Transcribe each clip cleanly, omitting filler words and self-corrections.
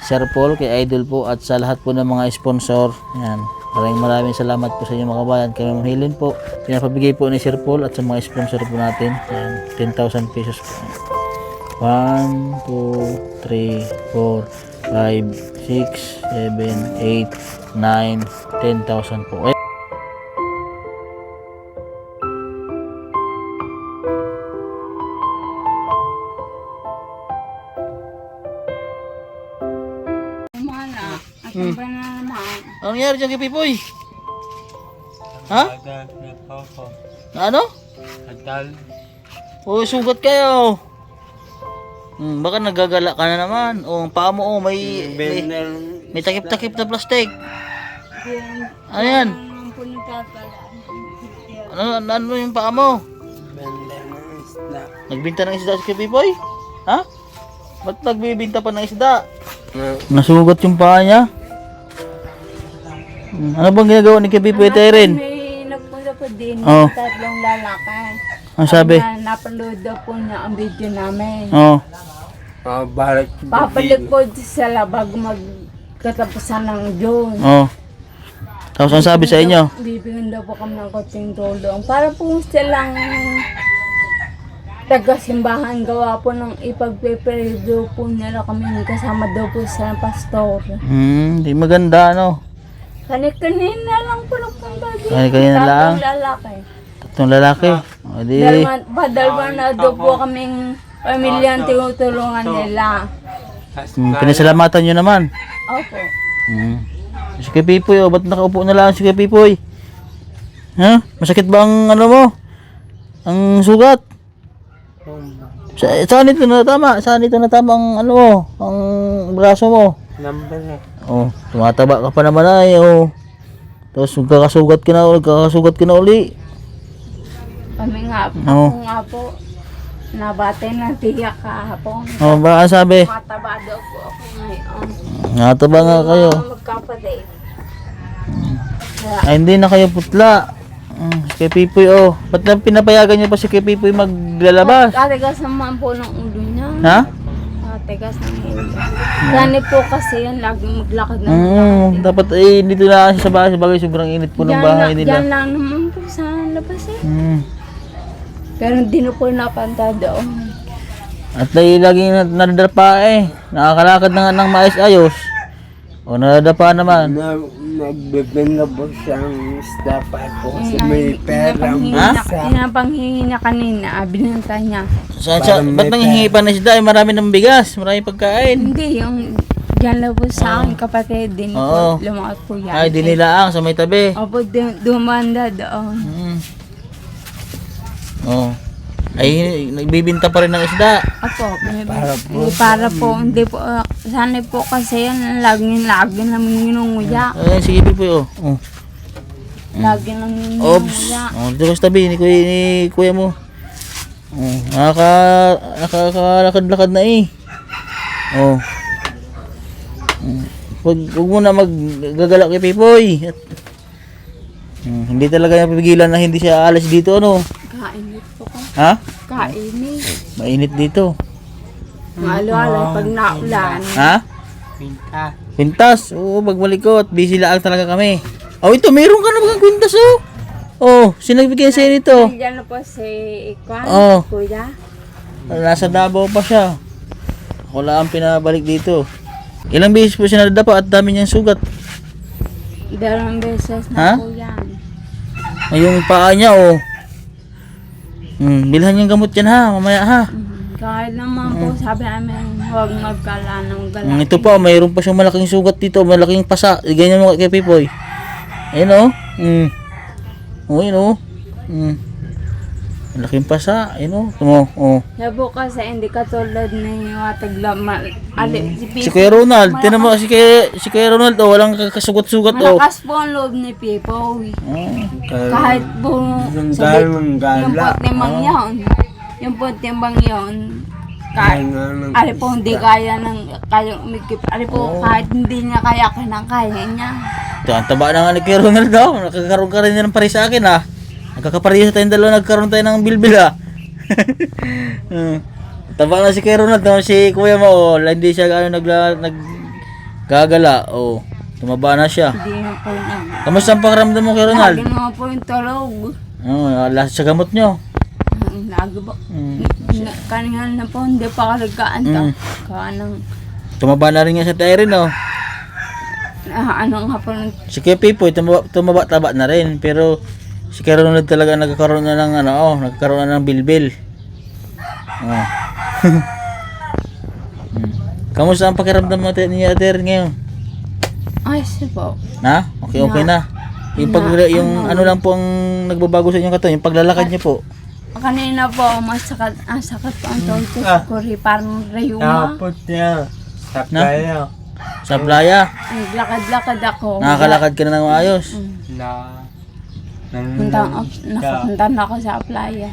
Sir Paul, kay Idol po, at sa lahat po ng mga sponsor. Yan. Maraming salamat po sa inyo mga kabayan. Kay Ma'am Helen po, pinapabigay po ni Sir Paul at sa mga sponsor po natin. Yan, 10,000 pesos po. 1, 2, 3, 4, 5, 6, 7, 8, 9, 10,000 po. Sobra na naman. Ano nangyari dyan kay Pipoy? Ha? Na ano? Atal. O, sugat kayo. Baka nagagala ka na naman. O, paa mo, may takip-takip na plastic. Ano yan? Ano yung paa mo? Nagbinta ng isda si kay Pipoy? Ha? Ba't nagbibinta pa ng isda? Nasugat yung paa niya? Ano bang ginagawa ni kay Pipoy Teren? May nagpunta po din, Oh. tatlong lalaki. Ano sabi? Napanood daw po niya ang video namin. Oo. Papalik po sila bago magkatapusan ng June. Oo. Tapos ang sabi sa inyo? Bibigyan daw po kami ng konting tulong. Para po silang taga-simbahan, gawa po ng ipagpeperedo po nila kami kasama daw po sa pastor. Di maganda ano. Kanina lang po nagpunta din. Kanina lang? Tatlong lalaki. Tatlong lalaki. O di. Dalawa na daw po kaming pamilyang tinutulungan nila. Pinasalamatan nyo naman. Opo. Si kay Pipoy, ba't nakaupo na lang si kay Pipoy? Ha? Masakit ba ang ano mo? Ang sugat? Saan ito natama? Saan ito natama ang ano mo? Ang braso mo? Oh, tumataba ka pa naman ay, oh. Tapos nagkakasugat ka na uli. Kami nga po, Oo. ako nga po, nabatay ng tiyak kahapon. Oh, baka sabi, Mataba daw po ako ngayon. nataba nga kayo. Mga magkapatid. Ay, hindi na kayo putla. Si kay Pipoy, oh. Ba't na pinapayagan niyo pa si kay Pipoy maglalabas? Katigas naman po ng ulo niya. Ha? Katigas ng ulo. Gani po kasi yan, laging maglakad na maglakad. Dapat dito na kasi sa bahay. Sa bagay, sobrang init po ng bahay nila. Diyan lang naman po sa labas eh. Hmm. Pero hindi na po napanta doon. At laging nadadapa eh. Nakakalakad na nga ng maayos-ayos. O nadadapa naman. Nagbibinda po siyang staff ako sa may pera mo sa... Pinapanghingi niya kanina, binenta niya. Ba't nanghihingi pa na isda? Marami ng bigas, marami pagkain. Hindi, yung dyan lang po sa akin kapatid din Oo. po, lumakot po yan. Ay, dinilaang sa may tabi. Opo, dumanda doon. Oh. Ay, nagbibinta pa rin ng isda. Opo, para po, hindi po, sanay po kasi yan, lagi namin ginunguya. Ay, sige po. Oh. Lagi namin Ops. ginunguya. Oh, dito ka sa tabi ni kuya mo. Oh, nakakalakad-lakad na eh. Oh. Huwag mo na maggagala kay Pipoy. Hindi talaga niya pipigilan na hindi siya alas dito, ano? Kainit po ko. Ha? Kainit. Mainit dito. Malo-alay pag naulan. Ha? Kwintas. Oo, magmalikot. Busy lang talaga kami. Oh, ito, meron ka na bang kwintas, oh? Oh, sinagbigay sa'yo nito. Diyan na po si Ikwan, Oo. kuya. Nasa Davao pa siya. Ako lang ang pinabalik dito. Ilang beses po siya nadapa at dami niyang sugat. 2 beses Ha? na po yan. Ay, yung paa niya, oh. Bilhan niyang gamot yan, ha? Mamaya, ha? Kahit naman po, sabi namin, huwag magkala ng gala. Ito pa, mayroon pa siyang malaking sugat dito. Malaking pasa. Ganyan mo kay Pipoy. Ayun, oh. Oh, yun, oh. Malaking pasa. Ayun, oh. Tumo, oh. Labo kasi hindi katulad ni Wataglamal. Si Kuya Ronald. Tinan mo, si Kuya Ronald, oh. Walang kasugat-sugat, oh. Malakas po ang loob ni Pipo. Kahit po, Yung yung gala. potimbang yun. Yung potimbang yun. Ari po hindi kaya umikip. Ari po kahit hindi niya kaya niya. Ito, ang taba na nga ni Kuya Ronald, oh. Nakakaroon ka rin ng pari sa akin, ha. Nagkakapareho tayong dalawa, nagkaroon tayo ng bilbil, ha. Taba na si Kuya Ronald, no? Si Kuya mo, oh. Hindi siya Gagala, oh. Tumaba na siya. Hindi na po nag... Kamusta ang pakiramdam mo kay Ronald? Lagi naman po yung tulog. Oh, last sa gamot nyo. Lagi po. Kanina na po, hindi pa kalagaan to. Kanang... Tumaba na rin nga sa Tyrin, oh. ano nga po ng... Si Kuya Pipoy, tumaba-taba na rin. Pero si Kuya Ronald talaga nagkakaroon na ng ano, oh, nagkakaroon na ng bilbil. Oh. Kamusta ang pakiramdam mo niya Ate Erin ngayon? Ayos po. Na? Okay na. Yung ano lang po ang nagbabago sa inyong katawan, yung paglalakad niyo po. Kanina po, masakit, sakit po ang tontos ko rin, parang rayuma. Tapos niya. Sa Na? playa. Sa playa, Naglakad-lakad ako. nakakalakad ka na ng maayos. Nakapunta na ako sa playa.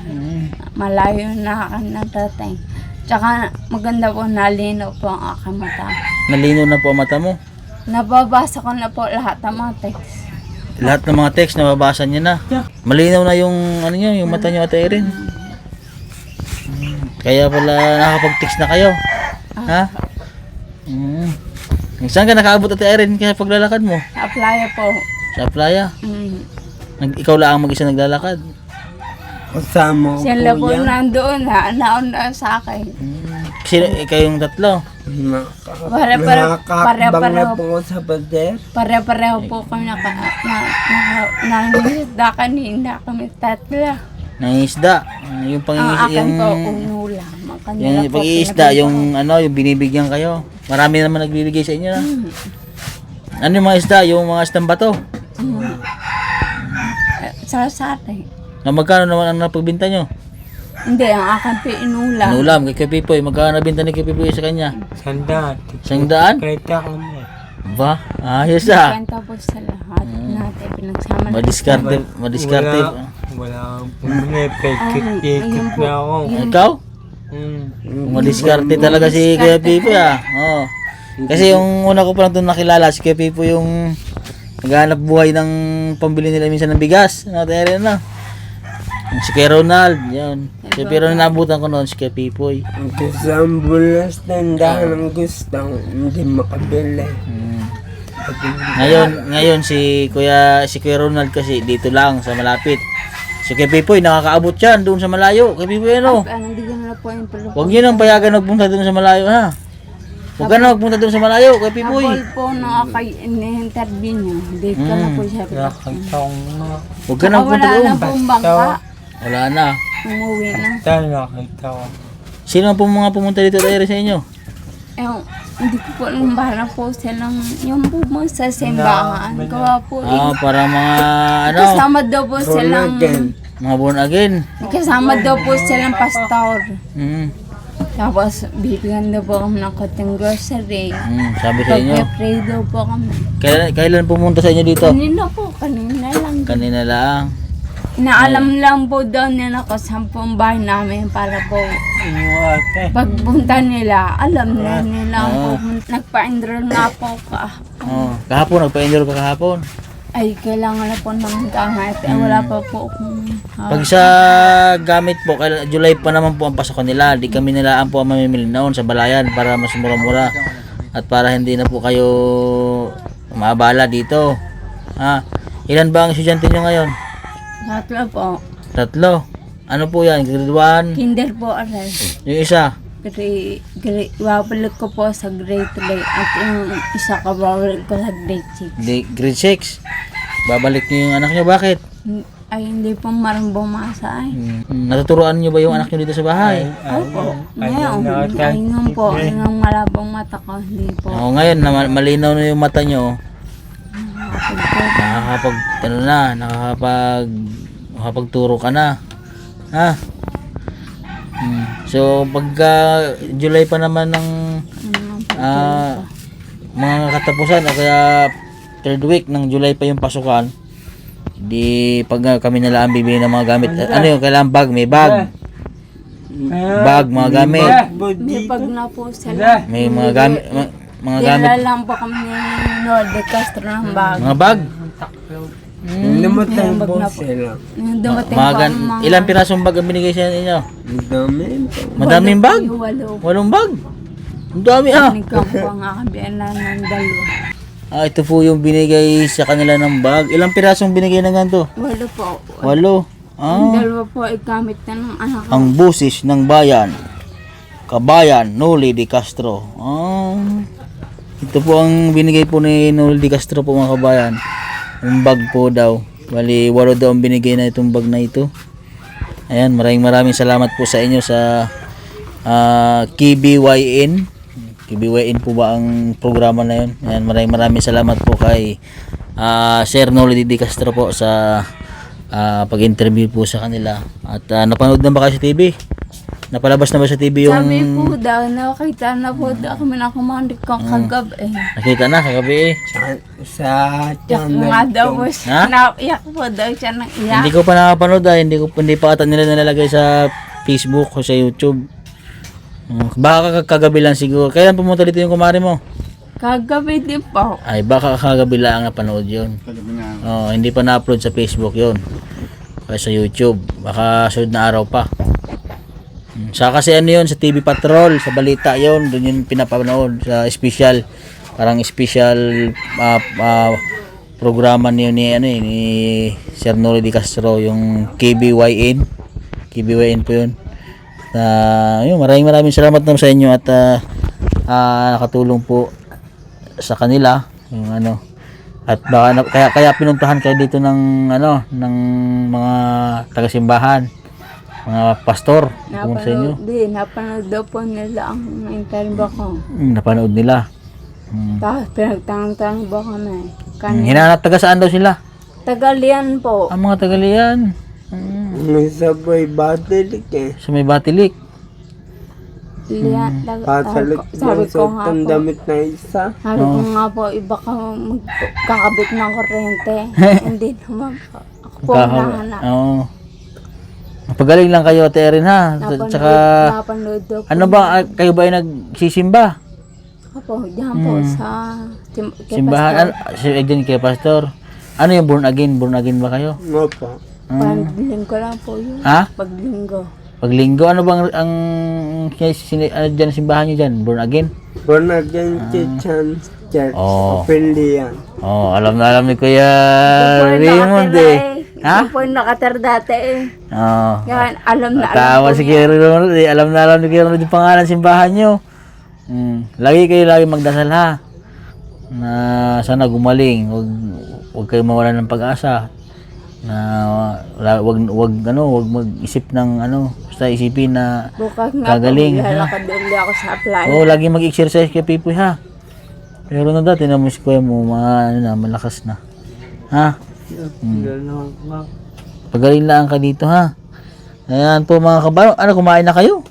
Malayo na ako nadating. Tsaka maganda po, nalino po ang aking mata. Nalino na po ang mata mo. Nababasa ko na po lahat ng mga text. Lahat ng mga text nababasa niyo na. Malinaw na yung ano niyo, yung mata niyo Ate Erin. Kaya pala nakakapag-text na kayo. Ha? Saan ka nakaabot Ate Erin kaya paglalakad mo? Sa playa po. Sa playa. Ikaw lang ang mag-isa naglalakad. Kasama ko Sila po yan. nandoon, nauna sa akin. Sino kayong tatlo? Pare-pareho Nakakabang na po sa pader. pare-pareho po kami nangisda kanina kami tatlo. Nangisda. Yung Ang akin po, yung unulam. Ang kanila yung po, pag-iisda, yung ano, yung binibigyan kayo. Marami naman nagbibigay sa inyo na. Ano yung mga isda? Yung mga isdang bato? Sarasate. Na magkano naman ang napagbinta nyo? Hindi, ang akin po inulam. Nulam, kay Pipoy. Magkano nabinta ni kay Pipoy sa kanya? Sandaan. 100? Kahit ako na. Ba? Ayos ah. Kwenta po sa lahat natin. Pinagsama na. Madiskarte. Wala akong pumili. Pekit na ako. Ikaw? Madiskarte talaga si Kuya Pipoy ah. Oh. Kasi yung una ko pa lang doon nakilala, si Kuya Pipoy yung naghanap buhay ng pambili nila minsan ng bigas. Natin na. Si Kuya Ronald, yun. Si Kuya Ronald nabutan ko noon si Kuya Pipoy. Gusto ang bulas tanda ng gusto. Hindi makabili. Ngayon si Kuya Ronald kasi dito lang sa malapit. Si Kuya Pipoy nakakaabot yan doon sa malayo. Kuya Pipoy ano? Hindi ko na po yung palo. Huwag niyo nang payagan magpunta doon sa malayo ha. Huwag ka na magpunta doon sa malayo, Kuya Pipoy. Habol po na kay in-interview niyo. Hindi ka na po siya. Nakakita ko nga. Huwag ka na magpunta Wala doon. na pong bangka. Wala na. Umuwi na. Nakakita ko. Sino ang mga pumunta dito tayo sa inyo? Hindi ko po alam ba po silang yung po mo sa simbahan. Gawa po. Para mga ano, Kasama daw po silang mga born again. kasama daw po silang pastor. Tapos Tapos bibigyan daw po kami ng konting grocery. sabi sa inyo. Pag-pray daw po kami. Kailan pumunta sa inyo dito? Kanina lang. Kanina lang. Inaalam lang po daw nila kung saan po ang bahay namin para po pagpunta nila, alam na nila po. Nagpa-enroll nga po ka. Kahapon, nagpa-enroll ka kahapon. Ay, kailangan na po ng gamit. Wala pa po akong... Pag sa gamit po, July pa naman po ang pasok nila. Di kami nilaan po ang mamimili noon sa balayan para mas mura-mura. At para hindi na po kayo maabala dito. Ilan ba ang estudyante nyo ngayon? Tatlo po. 3. Ano po yan? Grade 1? Kinder po, aray. Yung isa? Babalik ko po sa grade 3 at yung isa ko babalik ko sa grade 6. Grade 6. Babalik nyo yung anak nyo. Bakit? Ay, hindi po marang bumasa ay. Natuturuan nyo ba yung anak nyo dito sa bahay? Opo. Ngayon, ayun po, yung malabong mata ko, hindi po. Ngayon, malinaw na yung mata nyo. Nakakapagturo ka na. So pagka July pa naman ng mga katapusan o kaya 3rd week ng July pa yung pasukan, di pag kami nila ang bibili ng mga gamit. Ano yung kailangan bag? May bag. Mga gamit. May pag na po sila. May mga gamit. Dila lang po kami ni Lord de Castro ng bag. Mga bag. Namatay po sila. Dumating po ang mga... Ilang pirasong bag ang binigay sa inyo? Dami. Madaming bag? 8. 8 bag? Ang dami ah. Ikaw po ang akabianan ng dalawa. Ito po yung binigay sa kanila ng bag. Ilang pirasong binigay na ganito? Walo po. 8. Ang dalawa po ay gamit na ng anak ko. Ang busis ng bayan. Kabayan, Noli de Castro. Ito po ang binigay po ni Noli de Castro po mga kabayan. Yung bag po daw. Bali, 8 daw ang binigay na itong bag na ito. Ayan, maraming salamat po sa inyo sa KBYN. KBYN po ba ang programa na yun? Ayan, maraming salamat po kay Sir Noli de Castro po sa pag-interview po sa kanila. At napanood na ba kayo sa TV? Napalabas na ba sa TV yung... Sabi po daw, nakita na po daw kami na kumandik kong kagabi. Nakita na kagabi eh. Sa Iyak channel nga daw po ko. siya. Naiyak po daw siya ng iyak. Hindi ko pa nakapanood hindi pa ata nila nalalagay sa Facebook o sa YouTube. Baka kagabi lang siguro. Kailan pumunta dito yung kumare mo? Kagabi din po. Ay baka kagabi lang napanood yun. Hindi pa na-upload sa Facebook yun. Kaya sa YouTube. Baka sunod na araw pa. Sa kasi ano yun, sa TV Patrol, sa balita yun, doon yun pinapanood sa special, parang special programa ni Sir Noli de Castro, yung KBYN po yun. Yun, maraming salamat naman sa inyo at nakatulong po sa kanila yung at baka kaya pinuntahan kayo dito ng ng mga taga-simbahan, mga pastor kung sa inyo. Napanood daw po nila ang interview ko. Napanood nila. Tapos pinagtanong-tanong ba ko na Hinanap taga saan daw sila? Tagalian po. Ang mga tagalian. May sabay batilik eh. Sa may Batilik. Lian, Patalik sabi sa ko nga po. damit na isa. Sabi ko nga po, iba ka magkakabit ng kuryente. Hindi naman po. Ako po ang nahanap. Oo. Pagaling lang kayo, Ate Erin ha. Tsaka, Napanood daw po. ano ba, kayo ba ay nagsisimba? Ako, diyan po sa kay Simbahan, Pastor. din kay Pastor. Ano yung born again? Born again ba kayo? Nga po. Paglinggo lang po yun. Ha? Paglinggo. Paglinggo, ano bang dyan simbahan nyo dyan? Born again? Born again Christian Church. Oh. Pinlian. Alam na alam ni Kuya Raymond eh. Ha? Ito po yung nakater dati eh. Yan, alam na alam Tawa po si niya. Kuya Raymond eh. Alam na alam ni Kuya Raymond yung pangalan ng simbahan nyo. Lagi magdasal ha. Na sana gumaling. Huwag kayo mawalan ng pag-asa. Na wag mag-isip ng basta isipin na Bukas nga gagaling. po, lalakad ulit ako sa apply. Lagi mag-exercise kay Pipoy ha. Pero na dati na mo si Kuya mo, malakas na. Ha? Pagaling lang ka dito ha. Ayan po mga kabayo. Kumain na kayo?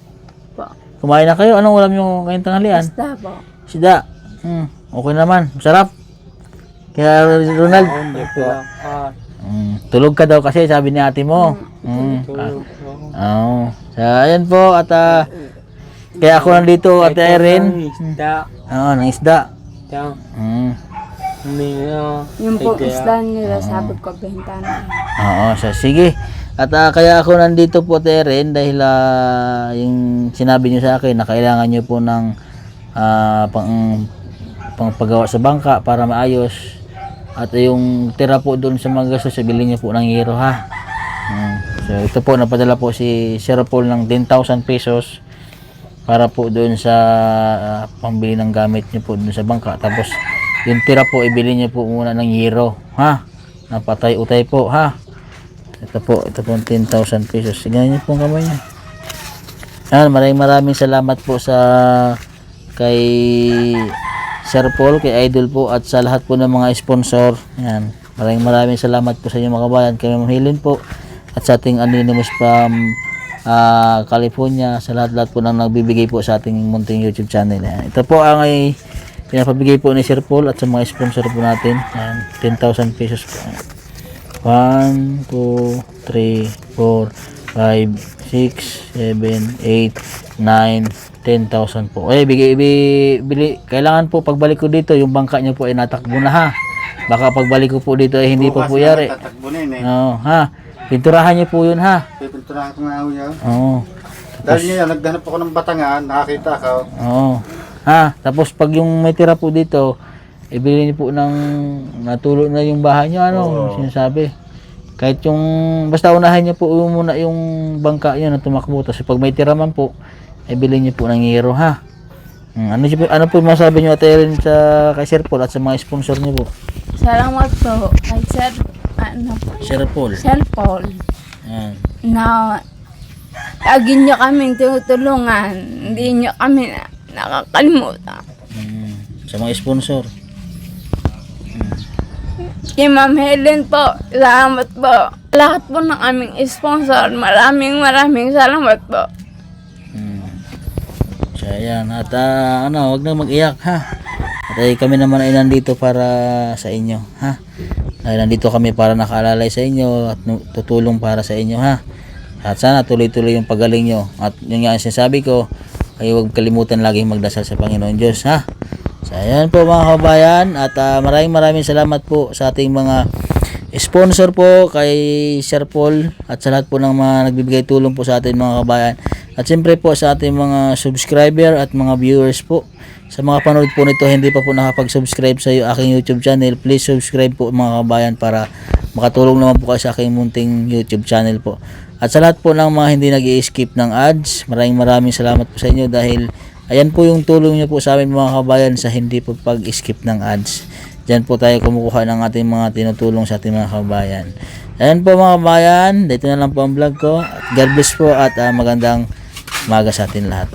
Po. Kumain na kayo? Anong ulam yung kayong tanghalian? Basta po. Sida. Okay naman. Masarap. Kaya Ronald, tulog ka daw kasi sabi ni ate mo. So, ayan po at kaya ako nandito Ate Erin. Ng isda. Yung po isda nila, sabi ko, benta na. Sige. At kaya ako nandito po Ate Erin dahil yung sinabi niyo sa akin na kailangan niyo po ng pangpagawa sa bangka para maayos. At yung tira po doon sa mga gastos, bilhin niyo po ng hero ha. So ito po, napadala po si Sir Paul ng 10,000 pesos para po doon sa pambili ng gamit niyo po doon sa bangka. Tapos yung tira po, ibili niyo po muna ng hero ha. Napatay-utay po ha. Ito po 10,000 pesos. Ganyan niyo po ang kamay niya. Maraming salamat po sa kay Sir Paul, kay Idol po at sa lahat po ng mga sponsor. Yan. Maraming salamat po sa inyo mga kabayan, kay Ma'am Helen po at sa ating Anonymous from California, sa lahat po ng nagbibigay po sa ating munting YouTube channel. Yan. Ito po ang ay pinapabigay po ni Sir Paul at sa mga sponsor po natin. Yan. 10,000 pesos po. 1, 2, 3, 4, 5, 6, 7, 8, 9, 10,000 po. Bili. Kailangan po pagbalik ko dito, yung bangka niyo po ay natakbo na ha. Baka pagbalik ko po dito ay hindi po yari. Ha. Pinturahan niyo po yun ha. Pinturahan ko nga ho yan. Oo. Dahil ngayon, naghanap ako ng batangan, nakakita ko. Oo. Ha? Tapos pag yung may tira po dito, ibili niyo po ng natulo na yung bahay niyo, ano, sinasabi. Kahit yung, basta unahin niyo po muna yung bangka niyo na tumakbo. Tapos pag may tira man po, ibili niyo po ng hero, ha? Ano po masabi niyo, Ate Erin, sa kay Sir Paul at sa mga sponsor niyo po? Salamat po kay Sir, Sir Paul. Sir Paul Yan. na lagi niyo kaming tinutulungan. Hindi niyo kami nakakalimutan. Sa mga sponsor. Kay Ma'am Helen po, salamat po. Lahat po ng aming sponsor, maraming salamat po. So, ayan. At wag na mag-iyak, ha? At kami naman ay nandito para sa inyo, ha? Dahil nandito kami para nakaalalay sa inyo at tutulong para sa inyo, ha? At sana tuloy-tuloy yung pagaling nyo. At yun nga ang sinasabi ko, ay huwag kalimutan laging magdasal sa Panginoon Diyos, ha? So, ayan po mga kabayan. At maraming salamat po sa ating mga sponsor po, kay Sir Paul at sa lahat po ng mga nagbibigay tulong po sa ating mga kabayan. At siyempre po sa ating mga subscriber at mga viewers po. Sa mga panood po nito, hindi pa po nakapag-subscribe sa aking YouTube channel, please subscribe po mga kabayan para makatulong naman po kayo sa aking munting YouTube channel po. At sa lahat po ng mga hindi nag-i-skip ng ads, maraming salamat po sa inyo dahil ayan po yung tulong nyo po sa amin mga kabayan sa hindi po pag-skip ng ads. Diyan po tayo kumukuha ng ating mga tinutulong sa ating mga kabayan. Ayan po mga kabayan, dito na lang po ang vlog ko. God bless po at magandang umaga sa atin lahat.